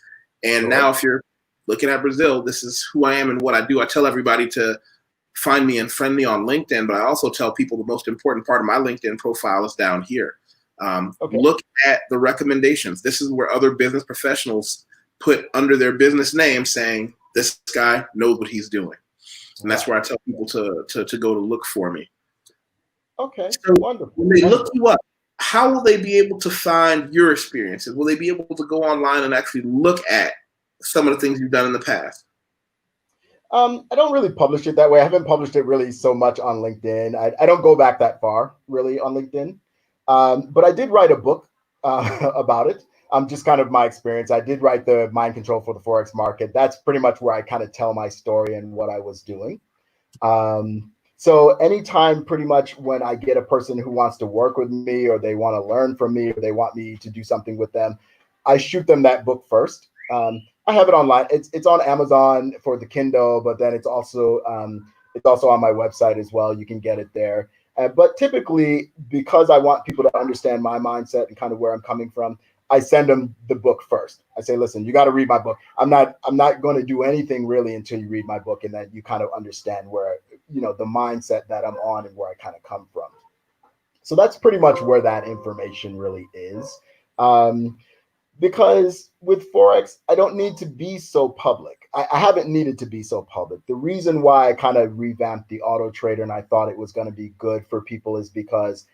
And now if you're looking at Brazil, this is who I am and what I do. I tell everybody to find me and friend me on LinkedIn, but I also tell people the most important part of my LinkedIn profile is down here. Look at the recommendations. This is where other business professionals put under their business name saying, this guy knows what he's doing. And that's where I tell people to go to look for me. Okay, so wonderful. When they look you up, how will they be able to find your experiences? Will they be able to go online and actually look at some of the things you've done in the past? I don't really publish it that way. I haven't published it really so much on LinkedIn. I don't go back that far really on LinkedIn. But I did write a book about it. Just kind of my experience. I did write the Mind Control for the Forex Market. That's pretty much where I kind of tell my story and what I was doing. So anytime pretty much when I get a person who wants to work with me or they want to learn from me or they want me to do something with them, I shoot them that book first. I have it online. It's on Amazon for the Kindle, but then it's also on my website as well. You can get it there. But typically, because I want people to understand my mindset and kind of where I'm coming from, I send them the book first. I say, listen, you got to read my book. I'm not going to do anything really until you read my book, and then you kind of understand where, the mindset that I'm on and where I kind of come from. So that's pretty much where that information really is. Because with Forex, I don't need to be so public. I haven't needed to be so public. The reason why I kind of revamped the auto trader and I thought it was going to be good for people is because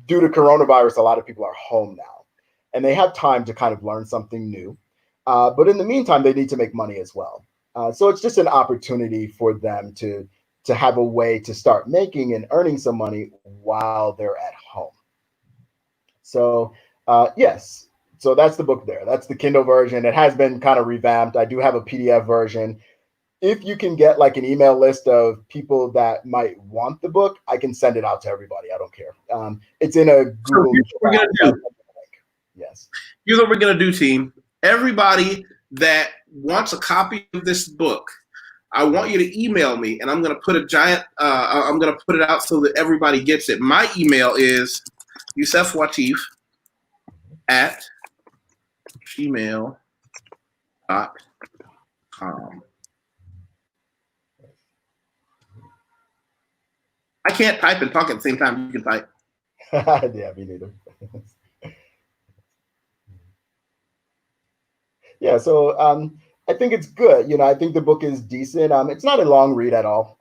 due to coronavirus, a lot of people are home now and they have time to kind of learn something new. But in the meantime, they need to make money as well. So it's just an opportunity for them to have a way to start making and earning some money while they're at home. So yes. So that's the book there. That's the Kindle version. It has been kind of revamped. I do have a PDF version. If you can get like an email list of people that might want the book, I can send it out to everybody. I don't care. It's in a Google. So here's what we're going to do. Yes. Here's what we're going to do, team. Everybody that wants a copy of this book, I want you to email me, and I'm going to put I'm going to put it out so that everybody gets it. My email is YusefWateef at gmail.com. I can't type and talk at the same time. You can type. Yeah, me neither. Yeah, so I think it's good. I think the book is decent. It's not a long read at all.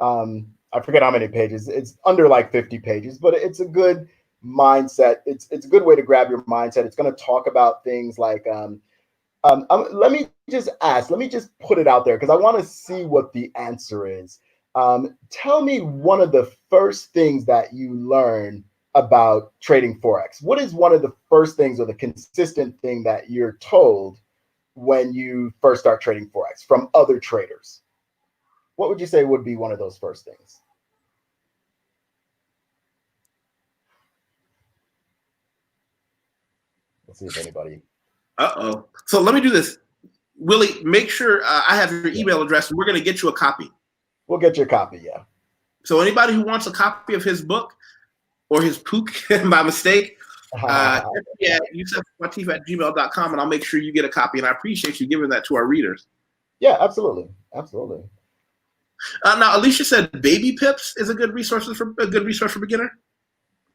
I forget how many pages. It's under like 50 pages, but it's a good mindset. It's a good way to grab your mindset. It's going to talk about things like let me just put it out there because I want to see what the answer is. Tell me one of the first things that you learn about trading Forex. What is one of the first things or the consistent thing that you're told when you first start trading Forex from other traders? What would you say would be one of those first things? Let's see if anybody. Uh-oh. So let me do this. Willie, make sure I have your email address, and we're going to get you a copy. We'll get you a copy, yeah. So anybody who wants a copy of his book or his POOK by mistake, Yeah, YusefWateef@gmail.com, and I'll make sure you get a copy. And I appreciate you giving that to our readers. Yeah, absolutely, absolutely. Now, Alicia said Baby Pips is a good resource for beginner.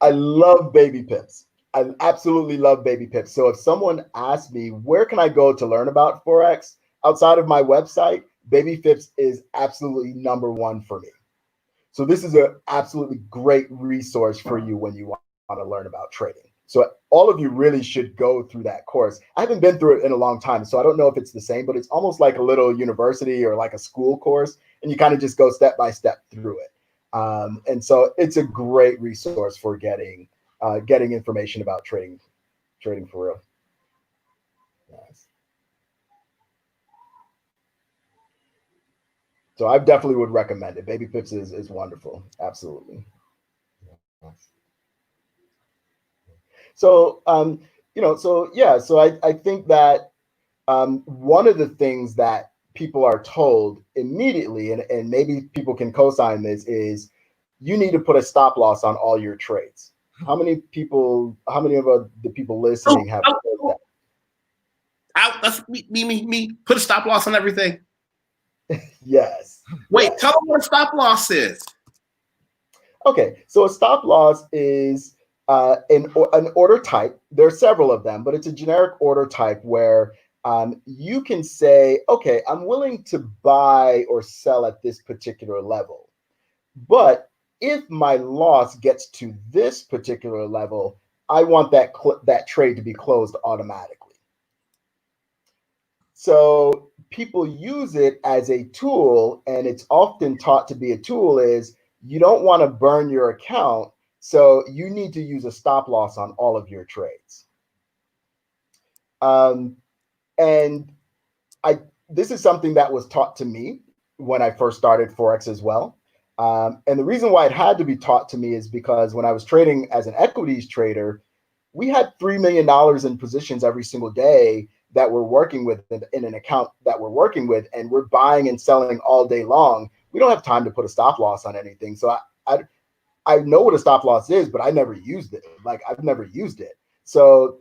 I love Baby Pips. I absolutely love Baby Pips. So if someone asks me where can I go to learn about Forex outside of my website, Baby Pips is absolutely number one for me. So this is an absolutely great resource for you when you want to learn about trading. So all of you really should go through that course. I haven't been through it in a long time, so I don't know if it's the same, but it's almost like a little university or like a school course, and you kind of just go step by step through it. And so it's a great resource for getting information about trading for real. Yes. So I definitely would recommend it. Baby Pips is wonderful. Absolutely. Yes. So, so I think that one of the things that people are told immediately, and maybe people can co-sign this, is you need to put a stop loss on all your trades. How many of the people listening have heard that? That's me. Put a stop loss on everything. Yes. Wait, yes. Tell them what a stop loss is. Okay, so a stop loss is an order type. There are several of them, but it's a generic order type where you can say, okay, I'm willing to buy or sell at this particular level, but if my loss gets to this particular level, I want that trade to be closed automatically. So people use it as a tool, and it's often taught to be a tool is you don't want to burn your account, so you need to use a stop loss on all of your trades. And this is something that was taught to me when I first started Forex as well. And the reason why it had to be taught to me is because when I was trading as an equities trader, we had $3 million in positions every single day that we're working with in an account that we're working with, and we're buying and selling all day long. We don't have time to put a stop loss on anything. So I know what a stop loss is, but I never used it. Like I've never used it. So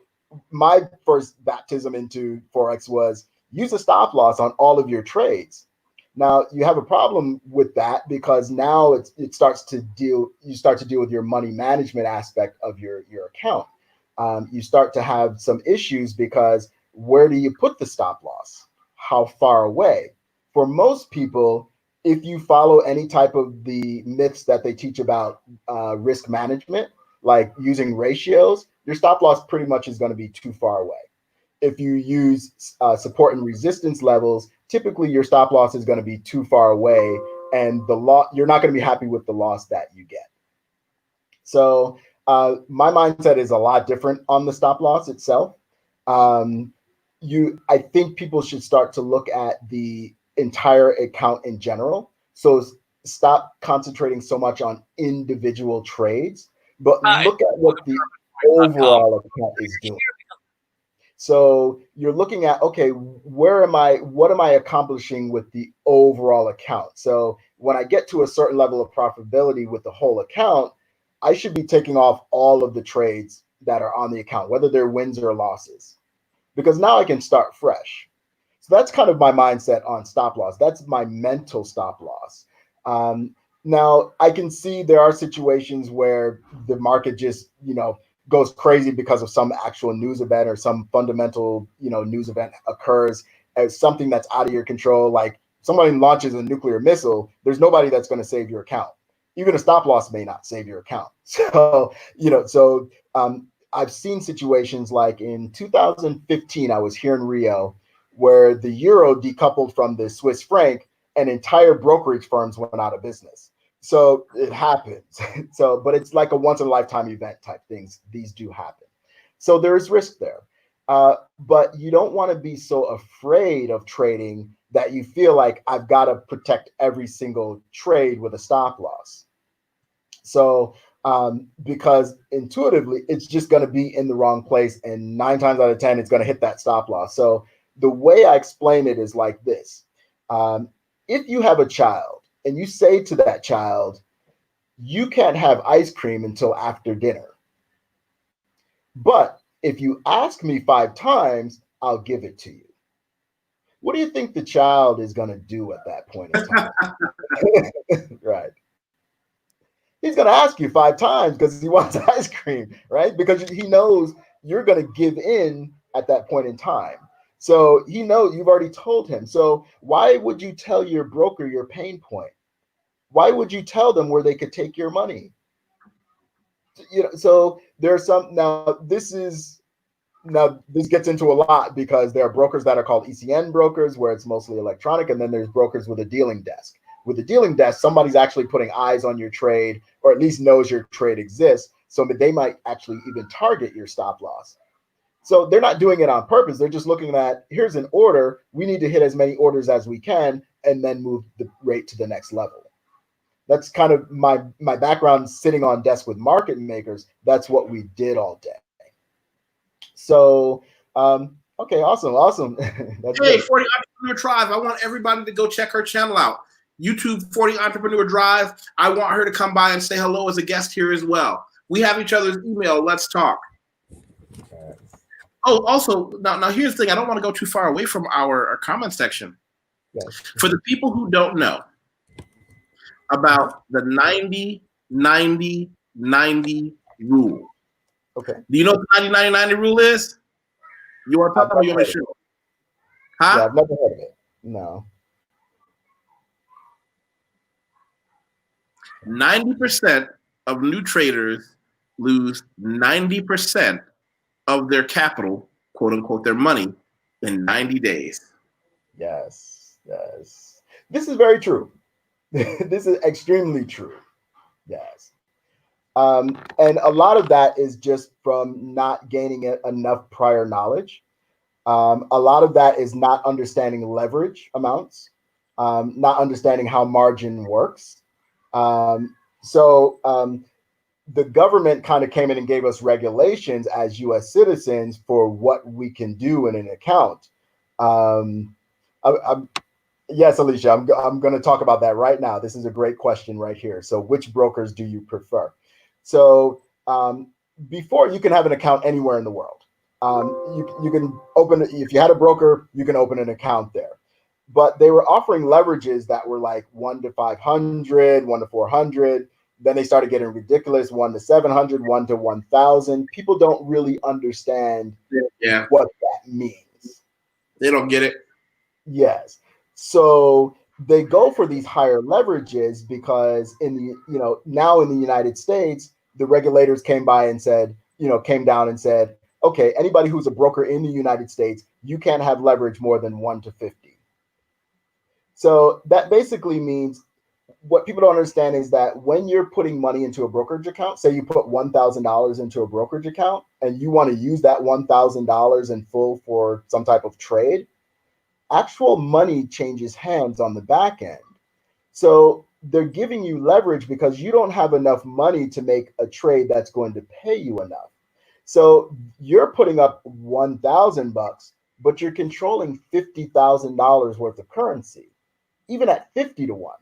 my first baptism into Forex was use a stop loss on all of your trades. Now you have a problem with that because now you start to deal with your money management aspect of your account. You start to have some issues because where do you put the stop loss? How far away? For most people, if you follow any type of the myths that they teach about risk management, like using ratios, your stop loss pretty much is going to be too far away. If you use support and resistance levels, typically your stop loss is going to be too far away, and you're not going to be happy with the loss that you get. So my mindset is a lot different on the stop loss itself. I think people should start to look at the entire account in general. So stop concentrating so much on individual trades, but look at what the overall account is doing. So you're looking at, okay, what am I accomplishing with the overall account? So when I get to a certain level of profitability with the whole account, I should be taking off all of the trades that are on the account, whether they're wins or losses, because now I can start fresh. So that's kind of my mindset on stop loss. That's my mental stop loss. Now I can see there are situations where the market just, goes crazy because of some actual news event or some fundamental, news event occurs as something that's out of your control. Like somebody launches a nuclear missile, there's nobody that's going to save your account. Even a stop loss may not save your account. So, I've seen situations like in 2015, I was here in Rio, where the euro decoupled from the Swiss franc and entire brokerage firms went out of business. So it happens. But it's like a once in a lifetime event type things. These do happen. So there's risk there. But you don't want to be so afraid of trading that you feel like I've got to protect every single trade with a stop loss. So because intuitively, it's just going to be in the wrong place. And 9 times out of 10, it's going to hit that stop loss. So the way I explain it is like this. If you have a child and you say to that child, you can't have ice cream until after dinner, But if you ask me 5 times, I'll give it to you. What do you think the child is going to do at that point in time? Right. He's going to ask you 5 times because he wants ice cream, right? Because he knows you're going to give in at that point in time. So he knows you've already told him. So why would you tell your broker your pain point? Why would you tell them where they could take your money? So there's some this gets into a lot because there are brokers that are called ECN brokers where it's mostly electronic, and then there's brokers with a dealing desk. With the dealing desk, somebody's actually putting eyes on your trade, or at least knows your trade exists, so that they might actually even target your stop loss. So they're not doing it on purpose. They're just looking at, here's an order. We need to hit as many orders as we can and then move the rate to the next level. That's kind of my background sitting on desk with market makers. That's what we did all day. So, okay, awesome. That's hey, great. 40 Entrepreneur Drive. I want everybody to go check her channel out. YouTube 40 Entrepreneur Drive. I want her to come by and say hello as a guest here as well. We have each other's email. Let's talk. Oh, also, now here's the thing. I don't want to go too far away from our comment section. Yes. For the people who don't know about the 90-90-90 rule. Okay. Do you know what the 90-90-90 rule is? You want to talk about your show? Huh? Yeah, I've never heard of it. No. 90% of new traders lose 90% of their capital, quote unquote, their money, in 90 days. Yes. This is very true. This is extremely true. Yes. And a lot of that is just from not gaining enough prior knowledge. A lot of that is not understanding leverage amounts, not understanding how margin works. The government kind of came in and gave us regulations as U.S. citizens for what we can do in an account. Yes, Alicia, I'm going to talk about that right now. This is a great question right here. So which brokers do you prefer? So before, you can have an account anywhere in the world. You can open, if you had a broker, you can open an account there. But they were offering leverages that were like 1 to 500, 1 to 400. Then they started getting ridiculous, 1 to 700, 1 to 1,000. People don't really understand what that means. They don't get it. Yes. So they go for these higher leverages because now in the United States, the regulators came down and said, okay, anybody who's a broker in the United States, you can't have leverage more than 1 to 50. So that basically means, what people don't understand is that when you're putting money into a brokerage account, say you put $1,000 into a brokerage account and you want to use that $1,000 in full for some type of trade, actual money changes hands on the back end. So they're giving you leverage because you don't have enough money to make a trade that's going to pay you enough. So you're putting up $1,000, but you're controlling $50,000 worth of currency, even at 50 to 1.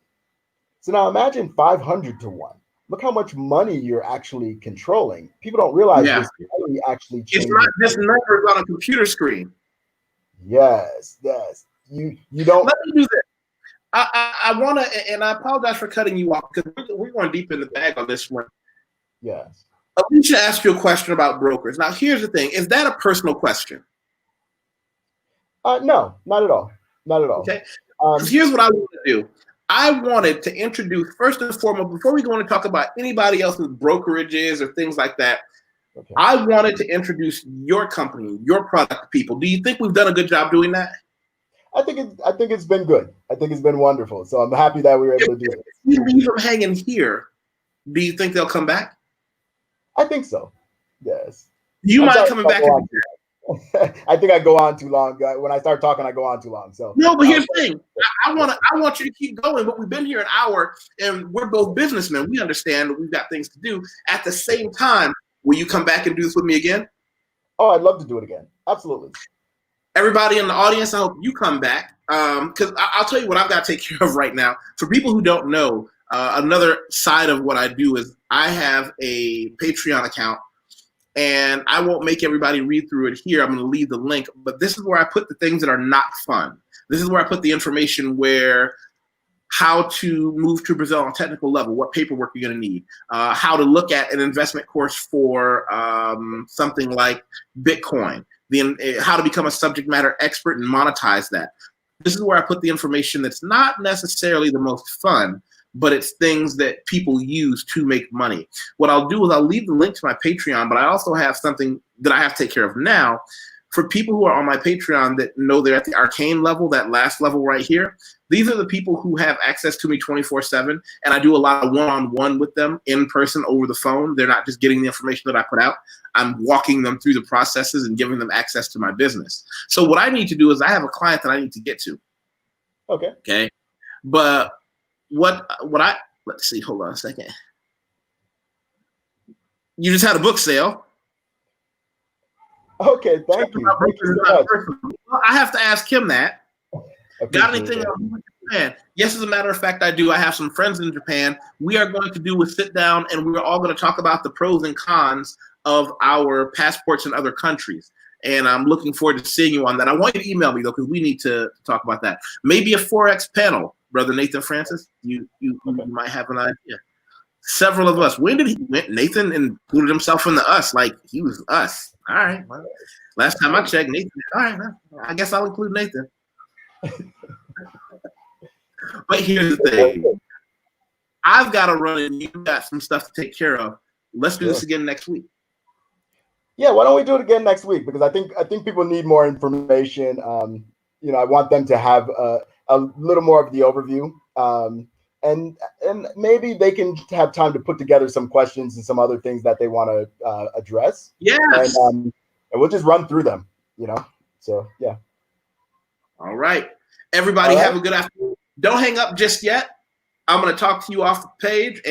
So now imagine 500 to 1. Look how much money you're actually controlling. People don't realize this money actually changes. It's not just numbers on a computer screen. Yes. You don't. Let me do this. I want to, and I apologize for cutting you off because we're going deep in the bag on this one. Yes. Alicia asked you a question about brokers. Now, here's the thing. Is that a personal question? No, not at all. Not at all. Okay. Here's what I want to do. I wanted to introduce, first and foremost, before we go on to talk about anybody else's brokerages or things like that, okay, I wanted to introduce your company, your product to people. Do you think we've done a good job doing that? I think it's been good. I think it's been wonderful. So I'm happy that we were able to do it. If you leave them hanging here, do you think they'll come back? I think so. Yes. You might coming back. I think I go on too long. When I start talking, I go on too long. So no, but here's the thing. I want you to keep going, but we've been here an hour and we're both businessmen. We understand that we've got things to do. At the same time, will you come back and do this with me again? Oh, I'd love to do it again. Absolutely. Everybody in the audience, I hope you come back. Because I'll tell you what I've got to take care of right now. For people who don't know, another side of what I do is I have a Patreon account And I won't make everybody read through it here. I'm going to leave the link, but this is where I put the things that are not fun. This is where I put the information where how to move to Brazil on a technical level, what paperwork you're going to need, how to look at an investment course for something like Bitcoin, how to become a subject matter expert and monetize that. This is where I put the information that's not necessarily the most fun, but it's things that people use to make money. What I'll do is I'll leave the link to my Patreon, but I also have something that I have to take care of now. For people who are on my Patreon that know they're at the Arcane level, that last level right here, these are the people who have access to me 24/7, and I do a lot of one-on-one with them in person over the phone. They're not just getting the information that I put out. I'm walking them through the processes and giving them access to my business. So what I need to do is I have a client that I need to get to. Okay. But let's see, hold on a second. You just had a book sale. Okay, thank you. Thank you so much. Well, I have to ask him that. Got anything else in Japan? Yes, as a matter of fact, I do. I have some friends in Japan. We are going to do a sit down, and we're all going to talk about the pros and cons of our passports in other countries. And I'm looking forward to seeing you on that. I want you to email me, though, because we need to talk about that. Maybe a Forex panel, Brother Nathan Francis. You might have an idea. Several of us. When did he? Nathan included himself in the us, like he was us. All right. Well, last time I checked, Nathan. All right. I guess I'll include Nathan. But here's the thing. I've got to run, and you got some stuff to take care of. Let's do this again next week. Yeah, why don't we do it again next week? Because I think people need more information. I want them to have a little more of the overview. And maybe they can have time to put together some questions and some other things that they want to address. Yes. And we'll just run through them, So, yeah. All right. Everybody have a good afternoon. Don't hang up just yet. I'm going to talk to you off the page. And